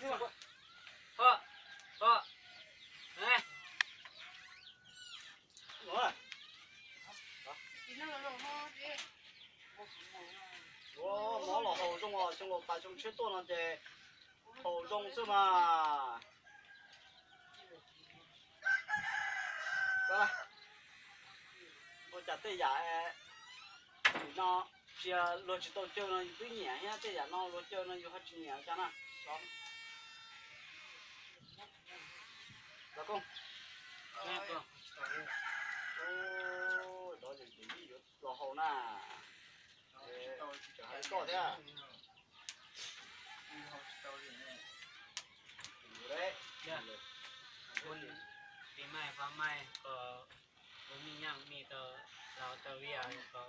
พ่อเฮ้ย我毛老好重哦，像我把熊吃多了的，好重是吗？过来，我家对家哎，你那些落去到叫那一年呀，对家那落叫那有好几年家那，老，老公，哦，老人民有老好呢，还高的。คุณปีใหม่ฟ้าใหม่ก็มีอย่างมีแต่เราตะเวียก็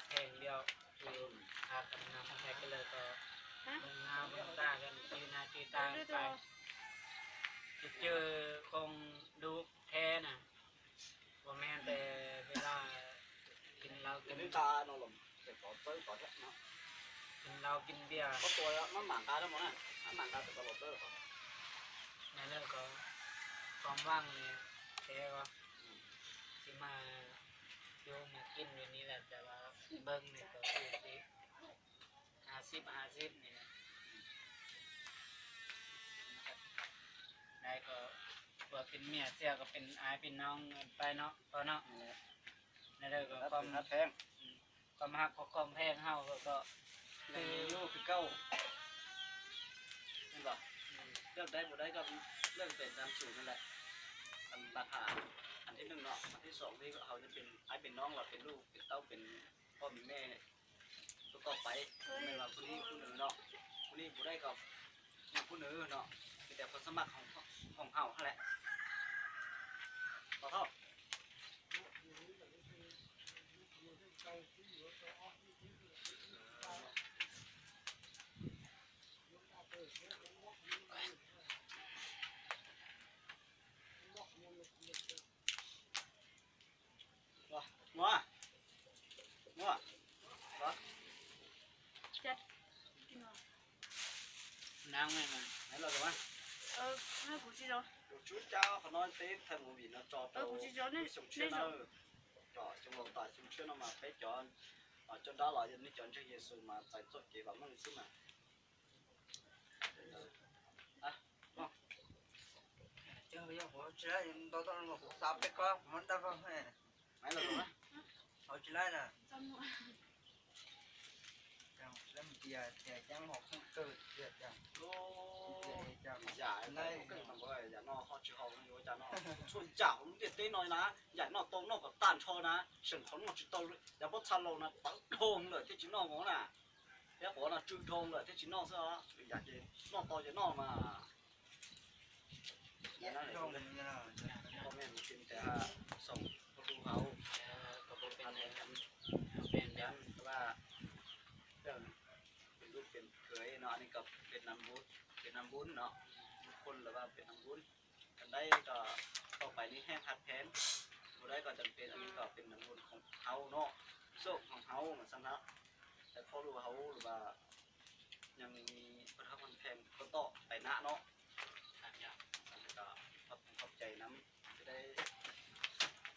แข่งเดียวคืออาตำนานแข่งกันเลยก็มึงงามมึงตากันจีนาจีตาไปจะเจอคงดูแท้น่ะว่าแม่แต่เวลากินเรากิน ตาโนลมเด็กก็เต้ยก็เด็กเนาะ กินเรากินเบียร์ ก็ตัวมันหมางกาได้หมดนะมันหมางกาตัวกระบอกเต้ยก็ นั่นเลยก็ความว่างเนี่ยแท้ก็ที่มาโยมมากินอยู่นี่แหละแต่ว่าเบิ้งเนี่ยก็คือสิ50เนี่ยได้ก็ตัวเป็นเมียเสียก็เป็นอายเป็นน้องไปเนาะพอเนาะนั่นเลยก็ความ แพง ความหักความแพงเฮาก็คือ ลูกคือเก้านี่บอกเลือกได้หมดได้ก็เลือกเป็นตามสูตรนั่นแหละราคาอันที่หนึ่งเนาะอันที่สองที่เขาจะเป็นไอ้เป็นน้องเราเป็นลูกเป็นเต้าเป็นพ่อเป็นแม่ตัวต่อไปไม่ว่าคนนี้คนหนึ่งเนาะคนนี้ผู้ได้กับผู้หนึ่งเนาะเป็นแต่คนสมัครของเขาแหละต่อเท่างัวนางไม่มา ไหนเราดูมั้ย那估计着， chú cháu họ nói thế thằng một vị nó cho tao估计着那sống chưa nó cho trong lòng tại sống chưa nó mà phải chọn ở trong đó là dân chọn cho Giêsu mà tại cho kỳ vọng mình xứ mà chứ bây giờ họ chỉ là tôi mà cũng sao biết có món đâu không hề mấy lần rồi họ chỉ là nè 张木， làm gì thì chẳng họ không cơ việc chẳng giả này cái thằng bữa giả nó họ chỉ học nó giả nó xuân chảo nó điện tế nói ná giả nó tôm nó có tàn cho ná sừng khốn nó chỉ tôm giả bớt xa lâu nó bắn thôn rồi thế chỉ nó ngó nè thế bỏ là chui thôn rồi thế chỉ nó sao giả gì nó to chứ nó mà không như nào พ่อแม่มันกินแต่ส่งประตูเขา ก็บ่เป็น ทำ อ แท ย่าง น นั้น เป็นยันว่าเรื่องเป็นลูกเป็นเคยเนาะนี่ก็เป็นน้ำบุญเนาะคนหรือว่าเป็นน้ำบุญกันได้ก็ต่อไปนี้แห้งพัดแผนบ่ได้ก็จำเป็นอันนี้ก็เป็นน้ำบุญของเขาเนาะโชคของเขาเหมือนกันนะแต่พอรู้เขาหรือว่ายังมีประทับมันแพงก็ต่อไปนะเนาะก็ขอบใจน้ำจะได้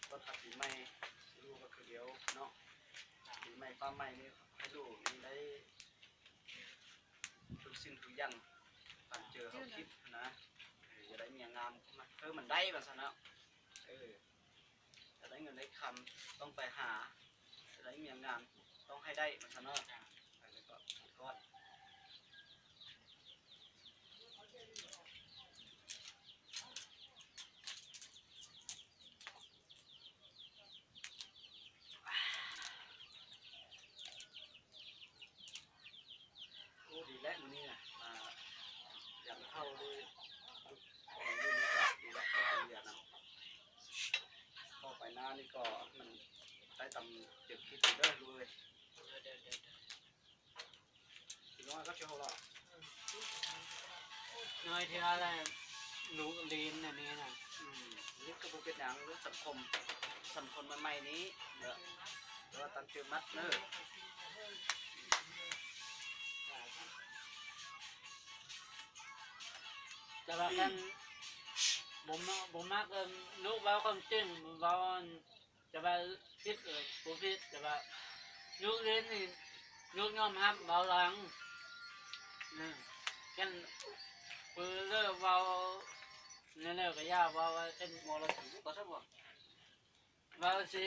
ต้นทับปีใหม่ลูกก็คือเดียวเนาะปีใหม่ป้าใหม่นี่ให้ลูกนี่ได้ทุกสิ่งทุกอย่างตามเจอเขาคิดนะจะได้มีงามมามันได้แบบนั้นจะได้เงินได้คำต้องไปหาจะได้มีงานต้องให้ได้แบบนั้นแล้วก็ดีแล้วมันนี่นะอย่างเข้าด้วยดีแล้วดีแล้วเป็นอย่างนั้นเข้าไปหน้านี่ก็มันได้ตำจึกคิดได้เลยทีน้อยก็เชื่อเขาละ น้อยที่อะไรหนูลีนอันนี้นะ นี่ก็เป็นอย่างเรื่องสังคมใหม่ๆนี้เนอะหรือว่าตั้งชื่อมัดเนอะ ว่ากันผมมากลูกเว้าความจริงเว้าจะว่าผิดบ่ผิดแต่ว่าลูกเรียนนี่ลูกยอมรับเว้าหลังกันเลิกเว้าเลิกก็ยากเว้าว่าเป็น มอลสีก็ใช่บ่ เว้าสิ